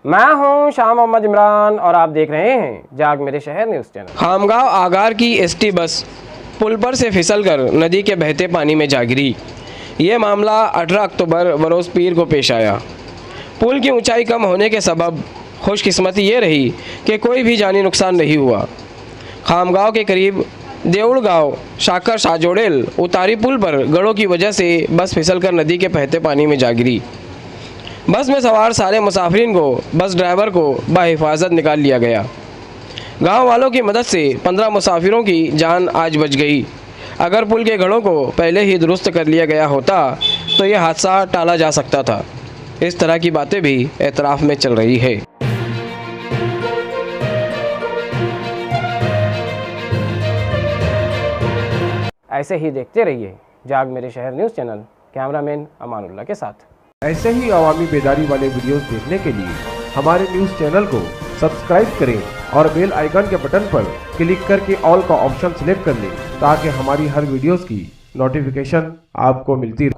मैं हूं शाह मोहम्मद इमरान और आप देख रहे हैं जाग मेरे शहर न्यूज़ चैनल। खामगांव आगार की एसटी बस पुल पर से फिसलकर नदी के बहते पानी में जा गिरी। ये मामला 18 अक्टूबर बरोज़ पीर को पेश आया। पुल की ऊंचाई कम होने के सबब खुशकिस्मती ये रही कि कोई भी जानी नुकसान नहीं हुआ। खामगांव के करीब देउड़ गाँव शाकर शाहजोड़ेल उतारी पुल पर गड़ों की वजह से बस फिसलकर नदी के बहते पानी में जा गिरी। बस में सवार सारे मुसाफिरीन को बस ड्राइवर को बाहिफाजत निकाल लिया गया। गांव वालों की मदद से 15 मुसाफिरों की जान आज बच गई। अगर पुल के घड़ों को पहले ही दुरुस्त कर लिया गया होता तो यह हादसा टाला जा सकता था। इस तरह की बातें भी एतराफ़ में चल रही है। ऐसे ही देखते रहिए जाग मेरे शहर न्यूज़ चैनल। कैमरामैन अमानुल्लाह के साथ। ऐसे ही अवामी बेदारी वाले वीडियोस देखने के लिए हमारे न्यूज़ चैनल को सब्सक्राइब करें और बेल आइकन के बटन पर क्लिक करके ऑल का ऑप्शन सिलेक्ट कर लें ताकि हमारी हर वीडियोस की नोटिफिकेशन आपको मिलती रहे।